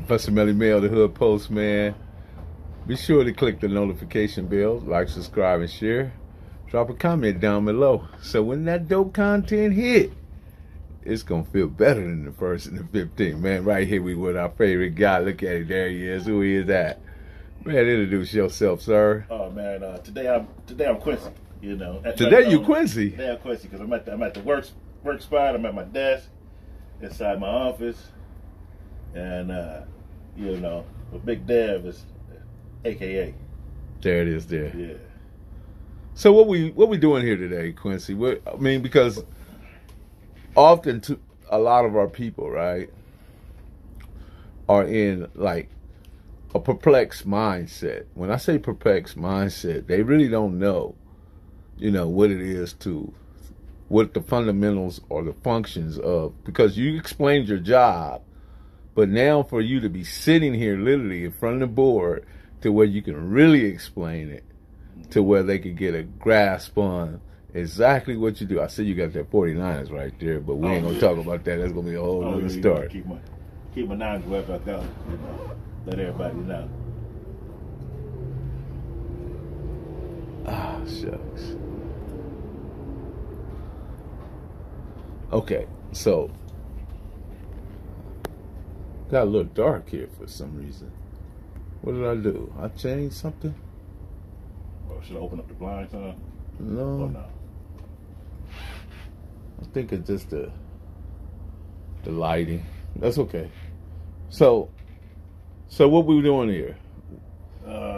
Professor Melly Mail, the Hood Postman. Be sure to click the notification bell, like, subscribe, and share. Drop a comment down below. So when that dope content hit, it's going to feel better than the 1st and the 15th. Man, right here we with our favorite guy. Look at it. There he is. Who he is that? Man, introduce yourself, sir. Oh, man. Today I'm Quincy. You know. Today you Quincy? Today I'm Quincy because I'm at the work spot. I'm at my desk inside my office. And, you know, but Big Dev is AKA. There it is there. Yeah. So what we doing here today, Quincy? I mean, because often a lot of our people, right, are in like a perplexed mindset. When I say perplexed mindset, they really don't know, you know, what it is what the fundamentals or the functions of, because you explained your job, but now for you to be sitting here literally in front of the board to where you can really explain it, to where they could get a grasp on exactly what you do. I see you got that 49ers right there, but we ain't gonna talk about that. That's gonna be a whole other story. Keep my nines wherever I go. You know, let everybody know. Ah, shucks. Okay, so got a little dark here for some reason. What did I do? I changed something? Should I open up the blinds, huh? No. Oh, no. I think it's just the lighting. That's okay. So what we doing here?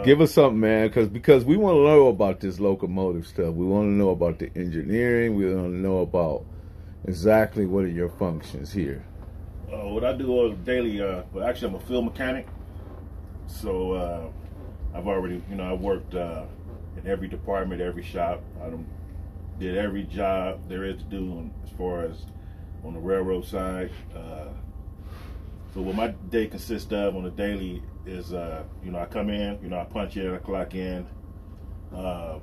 Give us something, man, because we want to know about this locomotive stuff. We want to know about the engineering. We want to know about exactly what are your functions here. What I do on daily, well, actually, I'm a field mechanic. So I've already, you know, I worked in every department, every shop. I did every job there is to do as far as on the railroad side. So what my day consists of on a daily is, you know, I come in, you know, I punch in, I clock in. I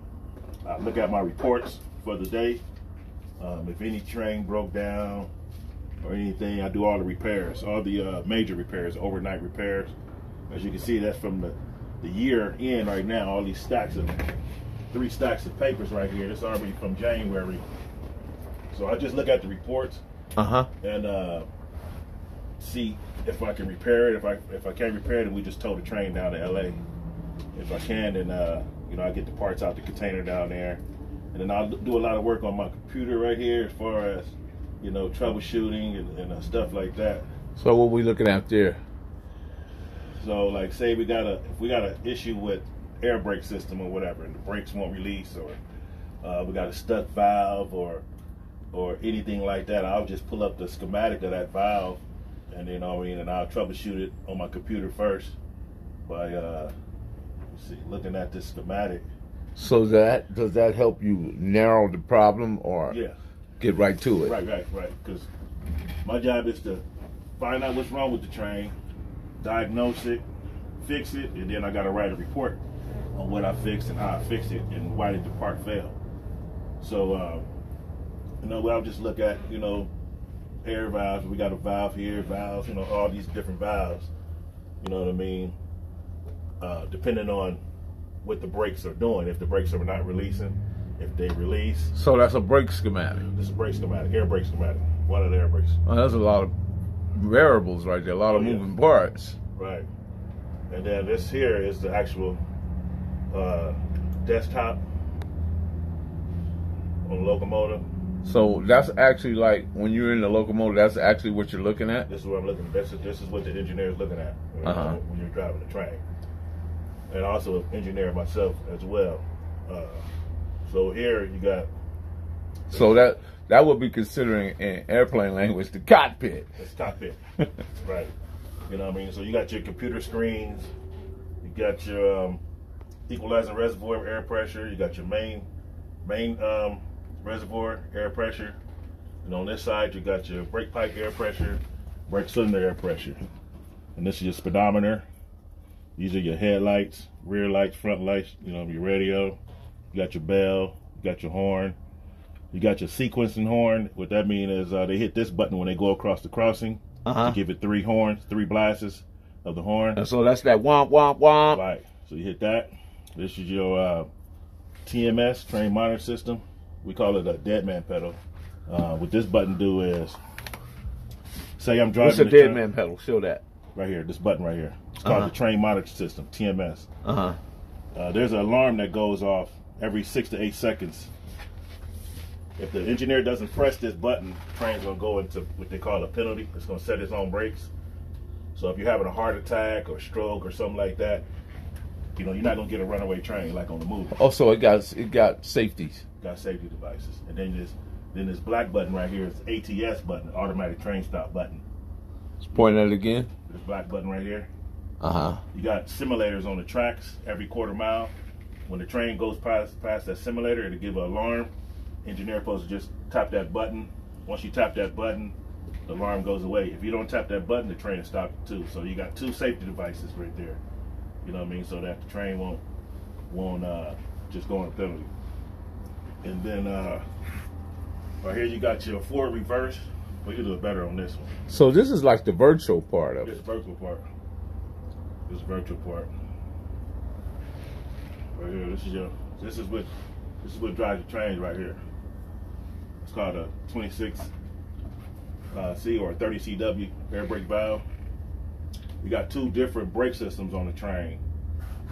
look at my reports for the day. If any train broke down or anything, I do all the repairs, all the major repairs, overnight repairs. As you can see, that's from the year in right now. All these stacks of 3 stacks of papers right here. This is already from January. So I just look at the reports and see if I can repair it. If I can't repair it, then we just tow the train down to LA. If I can, then you know, I get the parts out the container down there, and then I'll do a lot of work on my computer right here as far as, you know, troubleshooting and stuff like that. So what we looking at there? So like, say if we got an issue with air brake system or whatever, and the brakes won't release, or we got a stuck valve or anything like that, I'll just pull up the schematic of that valve, and then and I'll troubleshoot it on my computer first by let's see, looking at this schematic. So does that help you narrow the problem or get right to it? Right. Because my job is to find out what's wrong with the train, diagnose it, fix it, and then I got to write a report on what I fixed and how I fixed it and why did the part fail. So, you know, I'll just look at, you know, air valves. We got a valve here, valves, you know, all these different valves. You know what I mean? Depending on what the brakes are doing. If the brakes are not releasing, if they release. So that's a brake schematic. This is a brake schematic, air brake schematic. One of the air brakes. Oh, that's a lot of variables right there, a lot of moving parts. Right. And then this here is the actual desktop on the locomotive. So that's actually like when you're in the locomotive, that's actually what you're looking at? This is what I'm looking at. This is what the engineer is looking at when you're driving the train. And also an engineer myself as well. So here you got. So that would be considering in airplane language the cockpit. It's cockpit. Right. You know what I mean? So you got your computer screens, you got your equalizing reservoir air pressure, you got your main reservoir air pressure, and on this side you got your brake pipe air pressure, brake cylinder air pressure. And this is your speedometer. These are your headlights, rear lights, front lights, you know, your radio. You got your bell, you got your horn. You got your sequencing horn. What that means is they hit this button when they go across the crossing to give it 3 horns, 3 blasts. of the horn. And so that's that womp, womp, womp. Right. So you hit that. This is your TMS, train monitor system. We call it a dead man pedal. What this button do is, say I'm driving. What's a dead man pedal? Show that. Right here, this button right here. It's called the train monitor system, TMS. There's an alarm that goes off every 6 to 8 seconds. If the engineer doesn't press this button, the train's gonna go into what they call a penalty. It's gonna set its own brakes. So if you're having a heart attack or stroke or something like that, you know, you're not gonna get a runaway train like on the movie. Also, it got safeties. Got safety devices. And then this black button right here is ATS button, automatic train stop button. Let's point at it again. This black button right here. You got simulators on the tracks every quarter mile. When the train goes past that simulator, it'll give an alarm. Engineer supposed to just tap that button. Once you tap that button, the alarm goes away. If you don't tap that button, the train will stop too. So you got 2 safety devices right there. You know what I mean? So that the train won't just go on a penalty. And then right here you got your forward reverse. We can do it better on this one. So this is like the virtual part of it. This virtual part. This virtual part. Right here. This is what drives the trains right here. It's called a 26C or a 30 CW air brake valve. You got 2 different brake systems on the train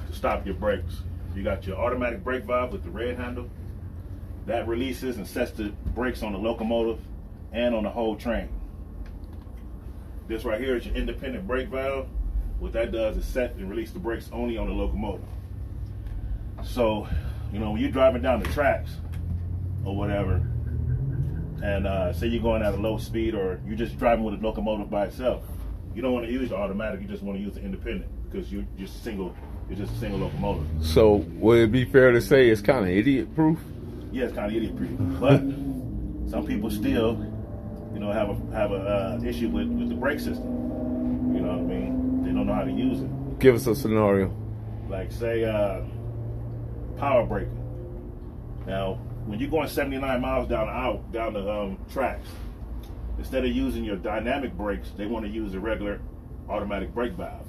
to stop your brakes. You got your automatic brake valve with the red handle. That releases and sets the brakes on the locomotive and on the whole train. This right here is your independent brake valve. What that does is set and release the brakes only on the locomotive. So, you know, when you're driving down the tracks or whatever, and say you're going at a low speed or you're just driving with a locomotive by itself, you don't want to use the automatic, you just want to use the independent because you're just a single locomotive. So would it be fair to say it's kind of idiot proof? Yeah, it's kind of idiot proof, but some people still, you know, have a issue with the brake system. You know what I mean? They don't know how to use it. Give us a scenario. Like say power braking. Now, when you're going 79 miles down the tracks, instead of using your dynamic brakes, they want to use a regular automatic brake valve.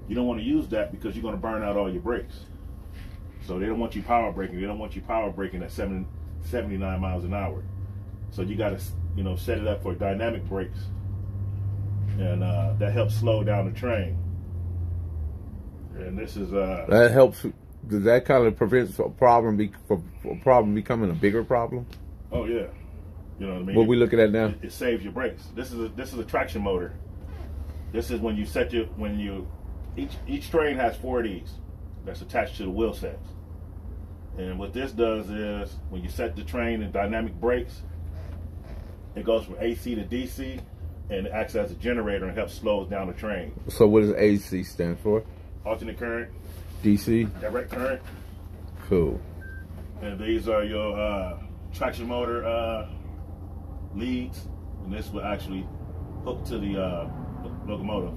You don't want to use that because you're going to burn out all your brakes. So they don't want you power braking. They don't want you power braking at 79 miles an hour. So you got to, you know, set it up for dynamic brakes, and that helps slow down the train. And this is that helps. Does that kind of prevent a problem becoming a bigger problem? Oh yeah, you know what I mean. What we looking at now? It saves your brakes. This is a traction motor. This is when you set each train has 4 of these that's attached to the wheel sets. And what this does is when you set the train in dynamic brakes, it goes from AC to DC and it acts as a generator and helps slow down the train. So what does AC stand for? Alternate current. DC? Direct current. Cool. And these are your traction motor leads, and this will actually hook to the locomotive.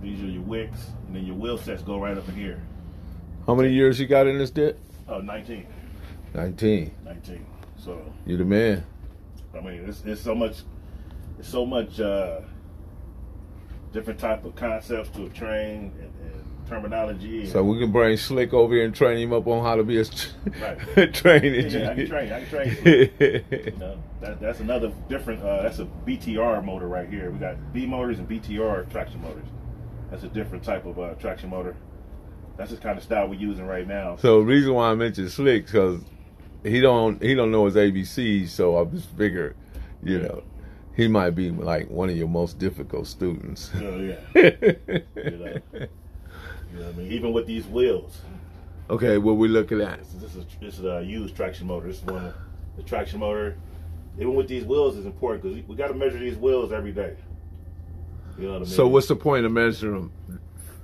These are your wicks, and then your wheel sets go right up in here. How many years you got in this debt? 19. 19. 19. So you the man. I mean, it's so much different type of concepts to a train and terminology. So we can bring Slick over here and train him up on how to be a right. train engineer. Yeah, I can train. You know, that's another different. That's a BTR motor right here. We got B motors and BTR traction motors. That's a different type of traction motor. That's the kind of style we're using right now. So the reason why I mentioned Slick because he don't know his ABCs. So I just figured, you know, he might be like one of your most difficult students. Oh yeah. You know what I mean? Even with these wheels. Okay, what we looking at? This is a used traction motor. This is one of the traction motor. Even with these wheels is important because we got to measure these wheels every day. You know what I mean? So what's the point of measuring them?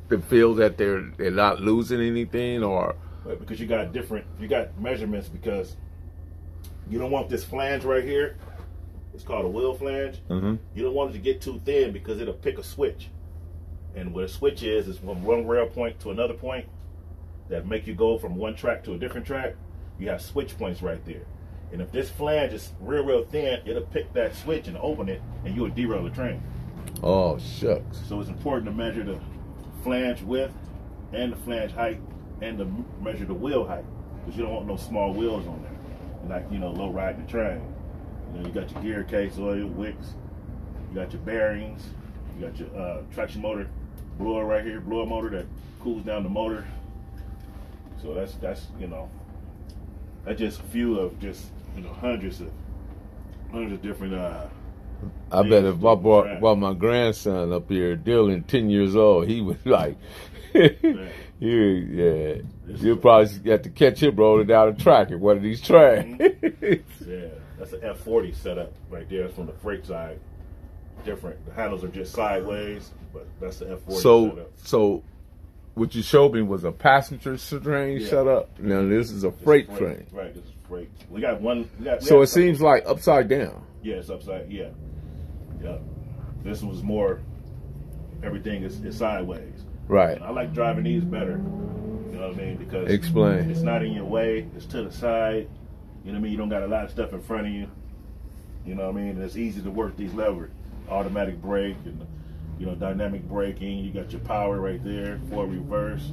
To feel that they're not losing anything, or because you got measurements because you don't want this flange right here. It's called a wheel flange. Mm-hmm. You don't want it to get too thin because it'll pick a switch. And what a switch is from one rail point to another point that make you go from one track to a different track. You have switch points right there. And if this flange is real thin, it'll pick that switch and open it, and you'll derail the train. Oh, shucks. So it's important to measure the flange width and the flange height and to measure the wheel height, because you don't want no small wheels on there. And like, you know, low riding the train. You know, you got your gear case, oil, wicks, you got your bearings, you got your traction motor blower right here, blower motor that cools down the motor. So that's you know, that's just a few of just, you know, hundreds of different I bet if I brought my grandson up here, Dylan, 10 years old, he was like, you'll probably have to catch him rolling down the track in one of these tracks. Yeah, that's an F40 setup right there. It's from the freight side. Different. The handles are just sideways, but that's the F40 setup. So what you showed me was a passenger train setup. Now this is a freight train. Right, this is freight. We got one. So it seems like upside down. Yeah, it's upside. Yeah. This was more. Everything is sideways. Right. And I like driving these better. You know what I mean? Because explain. It's not in your way. It's to the side. You know what I mean? You don't got a lot of stuff in front of you. You know what I mean? And it's easy to work these levers. Automatic brake and, you know, dynamic braking. You got your power right there, forward, reverse,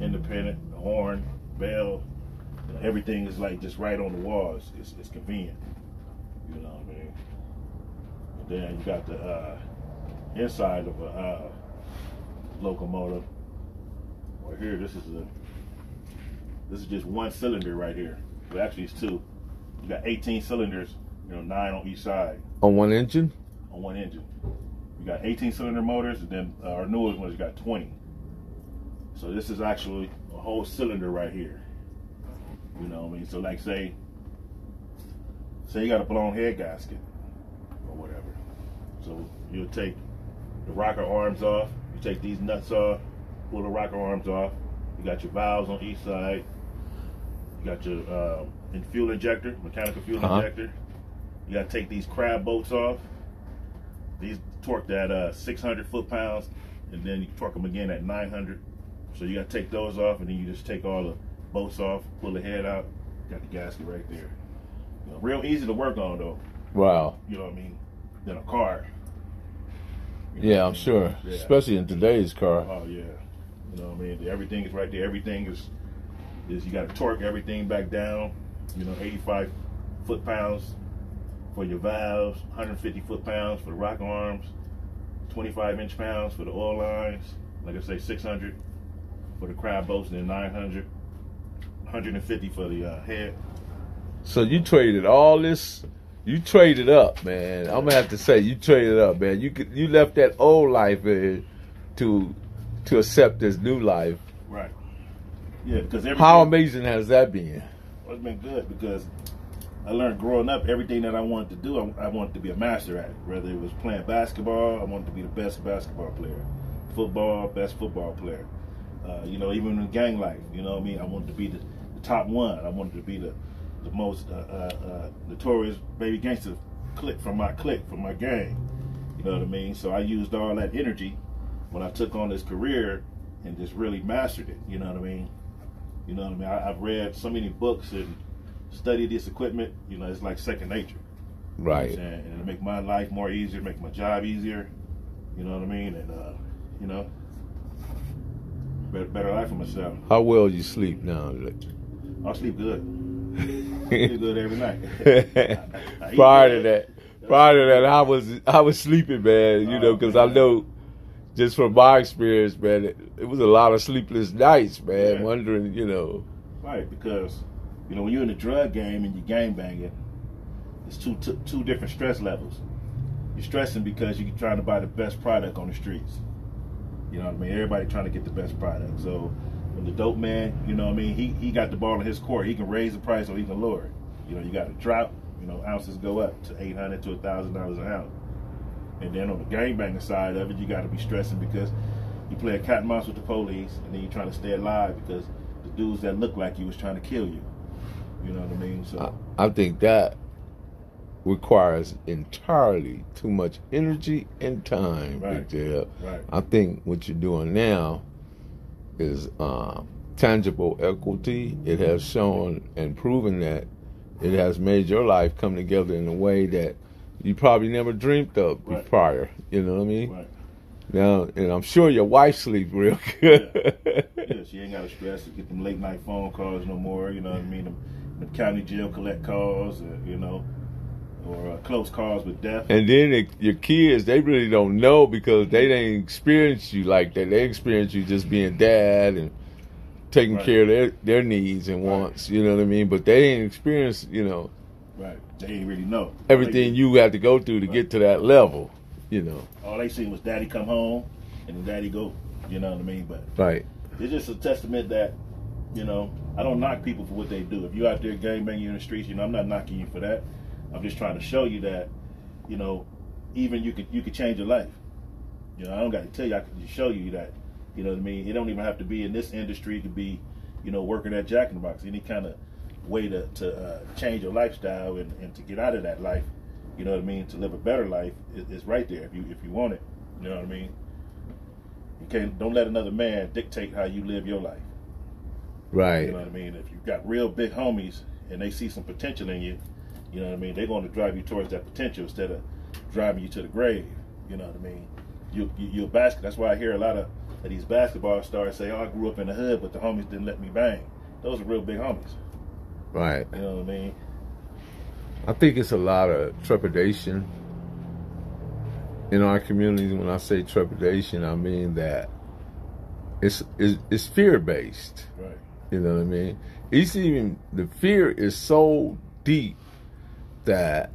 independent, horn, bell. You know, everything is like just right on the wall. It's convenient. You know what I mean? And then you got the inside of a locomotive. Right here, this is just one cylinder right here. Well, actually, it's two. You got 18 cylinders. You know, 9 on each side. On one engine? On one engine. You got 18 cylinder motors, and then our newest one's got 20. So this is actually a whole cylinder right here. You know what I mean? So like say you got a blown head gasket or whatever. So you'll take the rocker arms off, you take these nuts off, pull the rocker arms off, you got your valves on each side, you got your fuel injector, mechanical fuel injector. You gotta take these crab bolts off. These torqued at 600 foot-pounds, and then you torque them again at 900. So you gotta take those off, and then you just take all the bolts off, pull the head out, got the gasket right there. You know, real easy to work on though. Wow. You know what I mean? Than a car. Yeah, I'm sure. Yeah. Especially in today's car. Oh yeah. You know what I mean? Everything is right there. Everything is you gotta torque everything back down. You know, 85 foot-pounds for your valves, 150 foot-pounds for the rocker arms, 25 inch-pounds for the oil lines. Like I say, 600 for the crab bolts, and then 900, 150 for the head. So you traded all this. You traded up, man. I'm gonna have to say you traded up, man. You left that old life to accept this new life. Right. Yeah, because how amazing has that been? Well, it's been good because I learned growing up everything that I wanted to do. I wanted to be a master at it. Whether it was playing basketball, I wanted to be the best basketball player. Football, best football player. You know, even in gang life, you know what I mean? I wanted to be the top one. I wanted to be the most notorious baby gangster from my gang. You know what I mean? So I used all that energy when I took on this career and just really mastered it. You know what I mean? You know what I mean? I've read so many books and studied this equipment. You know, it's like second nature. Right. You know, and it'll make my life more easier, make my job easier. You know what I mean? And you know, better life for myself. How well you sleep now? I sleep good. I sleep good every night. Prior to that, I was sleeping, man. You know, because I know just from my experience, man, it was a lot of sleepless nights, man. Yeah. Wondering, you know. Right, because you know when you're in the drug game and you're gang banging, it's two different stress levels. You're stressing because you're trying to buy the best product on the streets. You know what I mean? Everybody trying to get the best product. So when the dope man, you know what I mean, he got the ball in his court. He can raise the price or he can lower it. You know, you got a drop, you know, ounces go up to $800 to $1,000 an ounce. And then on the gangbanging side of it, you got to be stressing because you play a cat and mouse with the police, and then you're trying to stay alive because the dudes that look like you was trying to kill you. You know what I mean? So I think that requires entirely too much energy and time. Right. Right. I think what you're doing now is tangible equity. It has shown and proven that it has made your life come together in a way that you probably never dreamed of Right. prior. You know what I mean? Right. Now, and I'm sure your wife sleeps real good. Yeah, she ain't got to stress to get them late night phone calls no more. You know what I mean? Them county jail collect calls, you know, or close calls with death. And then your kids, they really don't know because they didn't experience you like that. They experience you just being dad and taking Right. care of their needs and wants. You know what I mean? But they ain't experience, you know, Right. They ain't really know everything you have to go through to get to that level. You know. All they seen was daddy come home and then daddy go. You know what I mean? But Right. it's just a testament that, you know, I don't knock people for what they do. If you out there gangbanging in the streets, you know, I'm not knocking you for that. I'm just trying to show you that, you know, even you could change your life. You know, I don't got to tell you. I can just show you that. You know what I mean? It don't even have to be in this industry. It could be, you know, working at Jack in the Box. Any kind of way to change your lifestyle and to get out of that life. You know what I mean? To live a better life is right there if you want it. You know what I mean? Don't let another man dictate how you live your life. Right. You know what I mean? If you've got real big homies and they see some potential in you, you know what I mean? They're going to drive you towards that potential instead of driving you to the grave. You know what I mean? You're basket. That's why I hear a lot of these basketball stars say, "Oh, I grew up in the hood, but the homies didn't let me bang." Those are real big homies. Right. You know what I mean? I think it's a lot of trepidation in our communities. When I say trepidation, I mean that it's fear based. Right. You know what I mean? It's even the fear is so deep that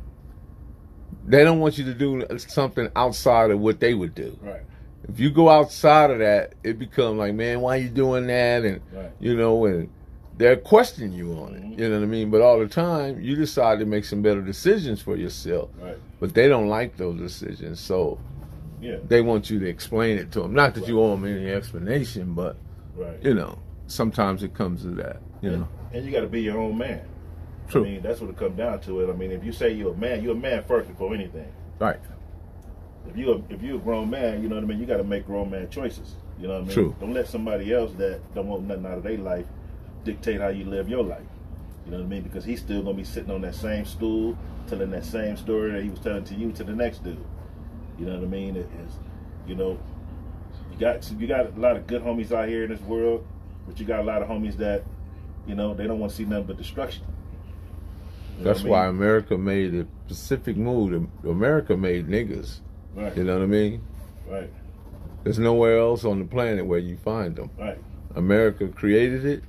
they don't want you to do something outside of what they would do. Right. If you go outside of that, it becomes like, man, why you doing that? And Right. you know, and they're questioning you on it. You know what I mean? But all the time, you decide to make some better decisions for yourself. Right. But they don't like those decisions, so Yeah. they want you to explain it to them. Not that you owe them any explanation, but Right. you know, sometimes it comes to that. You know. And you got to be your own man. True. I mean, that's what it comes down to. It. I mean, if you say you're a man first before anything. Right. If you're a grown man, you know what I mean. You got to make grown man choices. You know what I mean. True. Don't let somebody else that don't want nothing out of their life dictate how you live your life. You know what I mean? Because he's still gonna be sitting on that same stool, telling that same story that he was telling to you to the next dude. You know what I mean? It is, you know, you got a lot of good homies out here in this world, but you got a lot of homies that, you know, they don't want to see nothing but destruction. You know That's what I why mean? America made a specific move. America made niggas. Right. You know what I mean? Right. There's nowhere else on the planet where you find them. Right. America created it,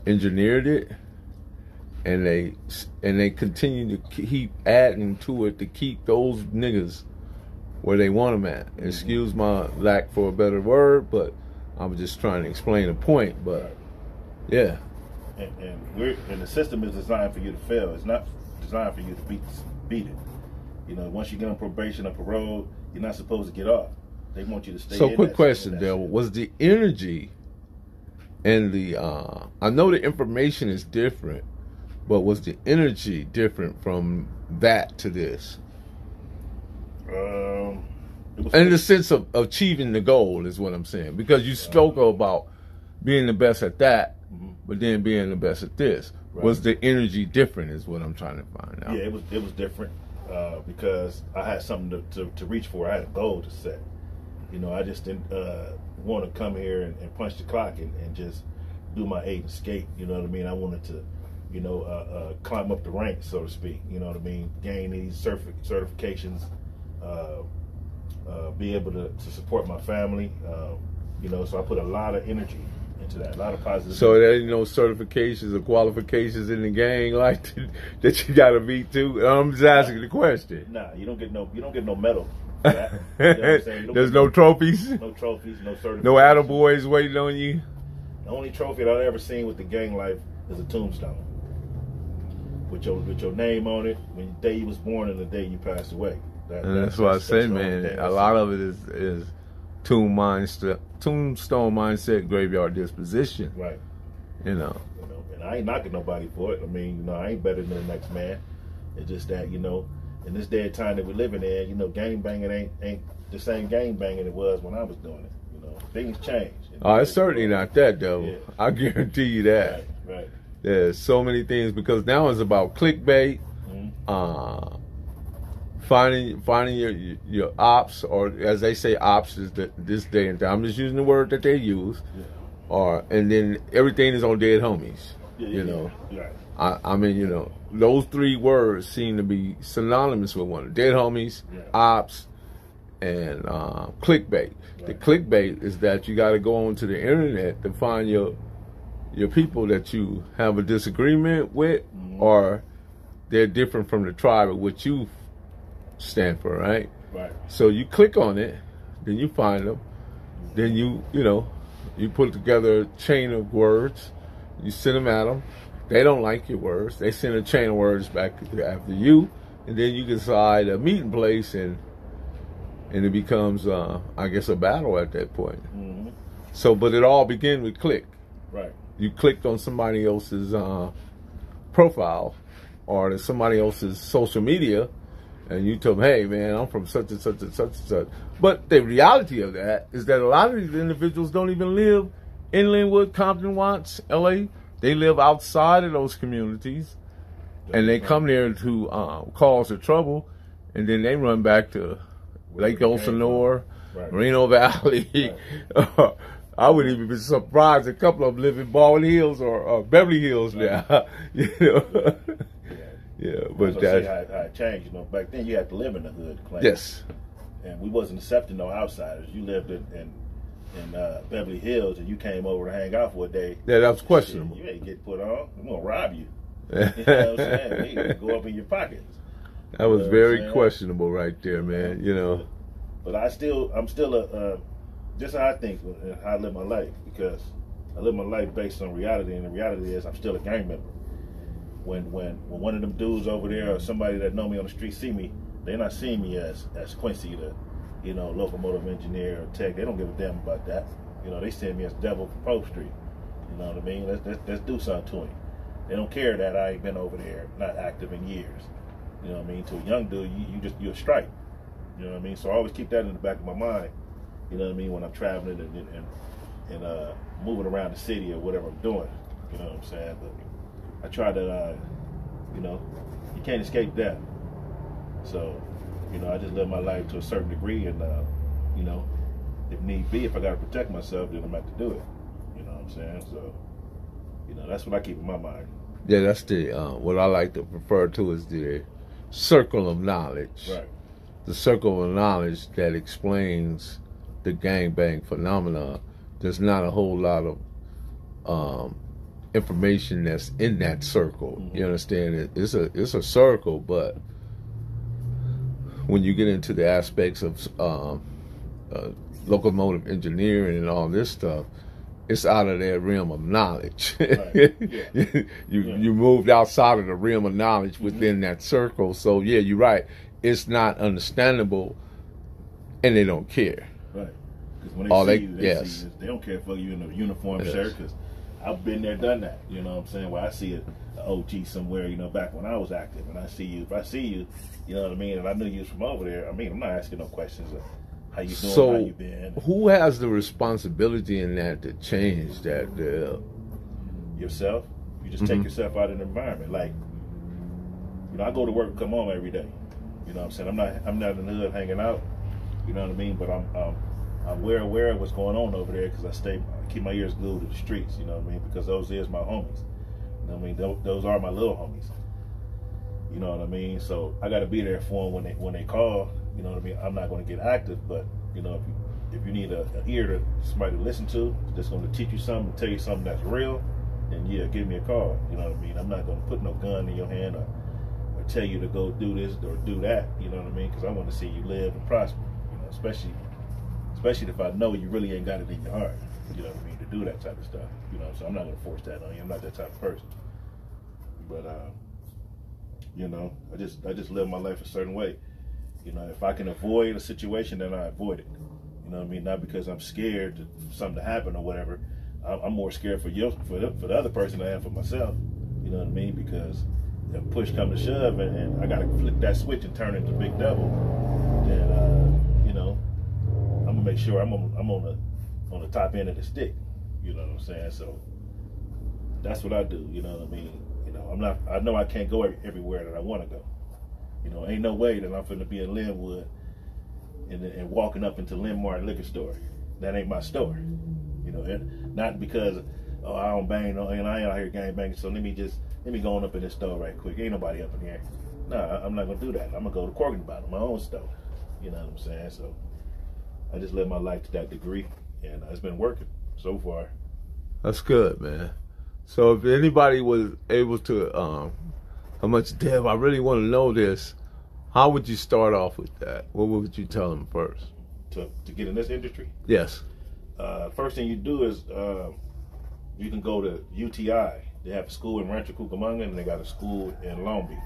engineered it, and they continue to keep adding to it to keep those niggas where they want them at. Excuse my lack for a better word, but I'm just trying to explain a point. But yeah, and the system is designed for you to fail. It's not designed for you to beat it. You know, once you get on probation or parole, you're not supposed to get off. They want you to stay. So in quick that question, shit. Dale. Was the energy and the I know the information is different, but was the energy different from that to this? It was In the sense of achieving the goal is what I'm saying. Because you spoke about being the best at that, but then being the best at this. Right. Was the energy different is what I'm trying to find out. Yeah, it was different because I had something to reach for. I had a goal to set. You know, I just didn't want to come here and punch the clock and just do my 8 and skate. You know what I mean? I wanted to, you know, climb up the ranks, so to speak. You know what I mean? Gain these certifications, be able to support my family. You know, so I put a lot of energy into that, a lot of positive. So there ain't no certifications or qualifications in the gang like that you got to meet too. I'm just asking the question. Nah, you don't get no medal. For that. You know what I'm saying? There's no trophies. No trophies, no certifications. No attaboys waiting on you. The only trophy that I've ever seen with the gang life is a tombstone with your name on it, when the day you was born and the day you passed away. And that's why I say, man, a lot of it is tombstone mindset, graveyard disposition. Right. You know. And I ain't knocking nobody for it. I mean, you know, I ain't better than the next man. It's just that, you know, in this day and time that we're living in, you know, gang banging ain't the same gang banging it was when I was doing it. You know, things change. Oh, it's certainly not that, though. Yeah. I guarantee you that. Right. There's so many things because now it's about clickbait, finding your ops, or as they say, ops is this day and time. I'm just using the word that they use. Yeah. And then everything is on dead homies. Yeah, you know. Yeah. I mean, you know, those three words seem to be synonymous with one another. Dead homies, ops, and clickbait. Right. The clickbait is that you got to go onto the internet to find your people that you have a disagreement with, or they're different from the tribe of what you stand for, right? Right. So you click on it, then you find them, then you put together a chain of words, you send them at them. They don't like your words. They send a chain of words back after you, and then you decide a meeting place, and it becomes, I guess, a battle at that point. So, but it all began with click. Right. You clicked on somebody else's profile or somebody else's social media, and you told them, hey, man, I'm from such and such and such and such. But the reality of that is that a lot of these individuals don't even live in Linwood, Compton, Watts, L.A. They live outside of those communities, and they come there to cause the trouble, and then they run back to Lake Elsinore, Moreno Valley. Right. I wouldn't even be surprised a couple of them live in Baldwin Hills or Beverly Hills now. You know? Yeah, but that's how it changed. You know, back then you had to live in the hood. Claim. Yes. And we wasn't accepting no outsiders. You lived in Beverly Hills, and you came over to hang out for a day. Yeah, that was questionable. You ain't get put on. I'm gonna rob you. You know what I'm saying? They go up in your pockets. That was very questionable, right there, man. You know. But I'm still just how I think, how I live my life, because I live my life based on reality, and the reality is I'm still a gang member. When one of them dudes over there or somebody that know me on the street see me, they're not seeing me as Quincy, the locomotive engineer or tech. They don't give a damn about that. You know, they see me as Devil from Pope Street. You know what I mean? Let's do something to him. They don't care that I ain't been over there, not active in years. You know what I mean? To a young dude, you're a strike. You know what I mean? So I always keep that in the back of my mind. You know what I mean? When I'm traveling and moving around the city or whatever I'm doing. You know what I'm saying? But I try to, you can't escape death. So, I just live my life to a certain degree, and if need be, if I gotta protect myself, then I'm gonna have to do it. You know what I'm saying? So, that's what I keep in my mind. Yeah, that's the what I like to refer to as the circle of knowledge. Right. The circle of knowledge that explains the gangbang phenomena. There's not a whole lot of information that's in that circle. You understand? It's a circle, but when you get into the aspects of locomotive engineering and all this stuff, it's out of that realm of knowledge. Right. Yeah. You moved outside of the realm of knowledge within that circle. So yeah, you're right. It's not understandable, and they don't care. Right. Because when they see you, they don't care for you in a uniform shirt. Because I've been there, done that. You know what I'm saying? Where I see an OG somewhere, back when I was active, and if I see you, you know what I mean, and I knew you was from over there, I'm not asking no questions of how you doing, how you been. Who has the responsibility in that to change that? Yourself. You just take yourself out of the environment. Like, I go to work and come home every day. You know what I'm saying? I'm not in the hood hanging out. You know what I mean? But I'm aware of what's going on over there, because I keep my ears glued to the streets. You know what I mean? Because those is my homies. You know what I mean? Those are my little homies. You know what I mean? So I got to be there for them when they call. You know what I mean? I'm not going to get active, but if you need an ear to somebody to listen to, that's going to teach you something, tell you something that's real, then yeah, give me a call. You know what I mean? I'm not going to put no gun in your hand or tell you to go do this or do that. You know what I mean? Because I want to see you live and prosper. Especially if I know you really ain't got it in your heart. You know what I mean? To do that type of stuff. So I'm not going to force that on you. I'm not that type of person. But I just live my life a certain way. If I can avoid a situation, then I avoid it. You know what I mean? Not because I'm scared for something to happen or whatever. I'm more scared for the other person than I am for myself. You know what I mean? Because if push comes to shove and I got to flick that switch and turn into Big Devil, then I'm gonna make sure I'm on the top end of the stick. You know what I'm saying? So that's what I do. You know what I mean? I know I can't go everywhere that I want to go. You know, ain't no way that I'm finna be in Linwood and walking up into Linmart liquor store. That ain't my store. You know, not because I don't bang, and I ain't out here gang banging. So let me go on up in this store right quick. Ain't nobody up in here. Nah, I'm not gonna do that. I'm gonna go to Corking about my own store. You know what I'm saying? So I just live my life to that degree, and it's been working so far. That's good, man. So if anybody was able to, how much, Dev, I really want to know this. How would you start off with that? What would you tell them first? To get in this industry? Yes. First thing you do is you can go to UTI. They have a school in Rancho Cucamonga, and they got a school in Long Beach.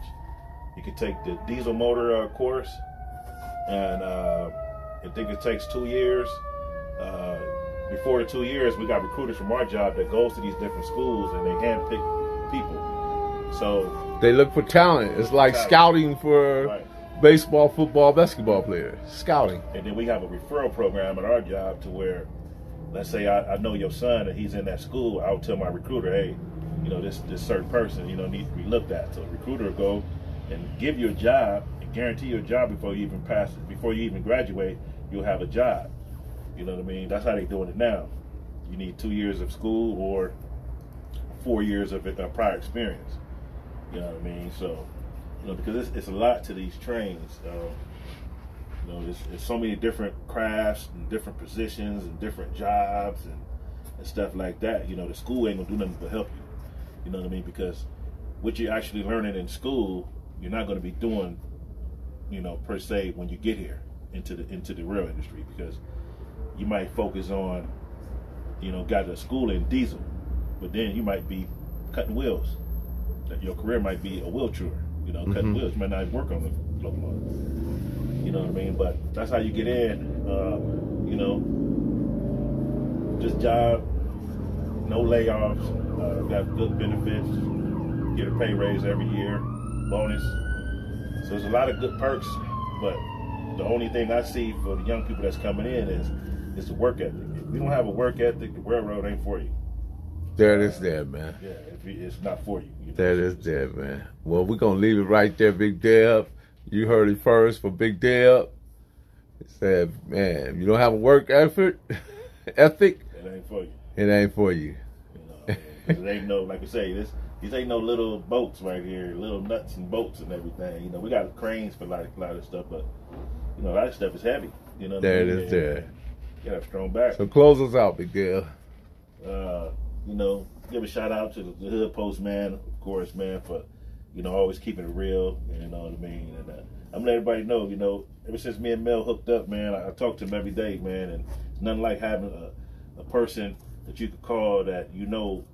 You can take the diesel motor course, and I think it takes 2 years. Before the 2 years, we got recruiters from our job that goes to these different schools, and they handpick people. So they look for talent. It's like scouting for baseball, football, basketball players. Scouting. And then we have a referral program at our job to where, let's say I know your son and he's in that school, I'll tell my recruiter, hey, you know, this certain person, you know, needs to be looked at. So the recruiter will go and give you a job and guarantee you a job before you even pass it, before you even graduate, you'll have a job. You know what I mean? That's how they're doing it now. You need 2 years of school or 4 years of prior experience. You know what I mean? So, you know, because it's a lot to these trains. You know, there's so many different crafts and different positions and different jobs and stuff like that. You know, the school ain't gonna do nothing but help you. You know what I mean? Because what you're actually learning in school, you're not gonna be doing, you know, per se when you get here into the real industry, because you might focus on, you know, got a school in diesel, but then you might be cutting wheels. That your career might be a wheel chewer, you know, cutting wheels. You might not work on the locomotive. You know what I mean? But that's how you get in. You know, just job, no layoffs, got good benefits, get a pay raise every year, bonus. So there's a lot of good perks, but the only thing I see for the young people that's coming in is the work ethic. If you don't have a work ethic, the railroad ain't for you. There it is there, man. Yeah, it's not for you. You know? There it is there, man. Well, we're going to leave it right there, Big Deb. You heard it first for Big Deb. He said, man, you don't have a work ethic, it ain't for you. It ain't for you. You know, it ain't no, like I say, these ain't no little boats right here, little nuts and bolts and everything. You know, we got cranes for like a lot of stuff, but, you know, a lot of stuff is heavy. You know, there it is there. You got a strong back. So close us out, Big Deb. You know, give a shout out to the Hood Post, man, of course, man, for, you know, always keeping it real, you know what I mean? And I'm letting everybody know, you know, ever since me and Mel hooked up, man, I talk to him every day, man, and it's nothing like having a person that you could call that, you know,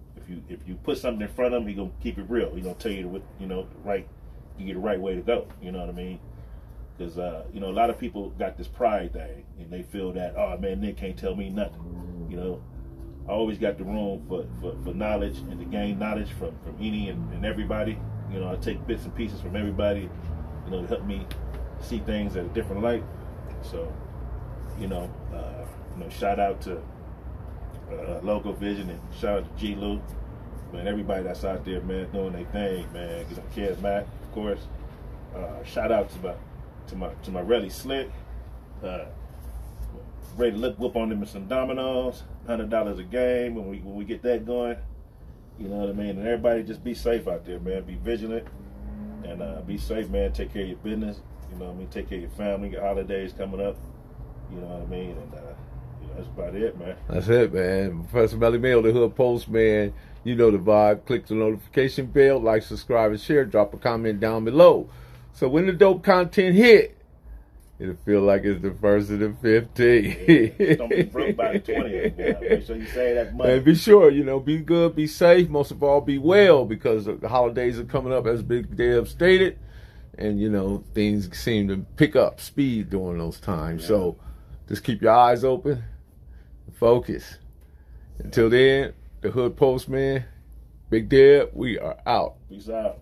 if you put something in front of him, he gonna keep it real. He gonna tell you what, you know, you get the right way to go. You know what I mean? Because you know, a lot of people got this pride thing, and they feel that, oh man, Nick can't tell me nothing. You know, I always got the room for knowledge and to gain knowledge from any and everybody. You know, I take bits and pieces from everybody, you know, to help me see things at a different light. So, you know, shout out to Local Vision, and shout out to G. Lou, man, everybody that's out there, man, doing their thing, man. You know, Kez Mac, of course. Shout out to my Relly Slick. Ready to whoop on them with some dominoes, $100 a game when we get that going. You know what I mean? And everybody just be safe out there, man. Be vigilant and be safe, man. Take care of your business. You know what I mean? Take care of your family. Your holidays coming up. You know what I mean? And you know, that's about it, man. That's it, man. Professor Melly Mail, the Hood Post, man. You know the vibe. Click the notification bell, like, subscribe, and share. Drop a comment down below. So when the dope content hit, it'll feel like it's the first of the 15. Yeah, don't be broke by the 20th. Yeah. Make sure you save that money. And be sure, you know, be good, be safe, most of all, be well, because the holidays are coming up, as Big Deb stated. And, you know, things seem to pick up speed during those times. Yeah. So just keep your eyes open and focus. Until then, the Hood Postman, Big Deb, we are out. Peace out.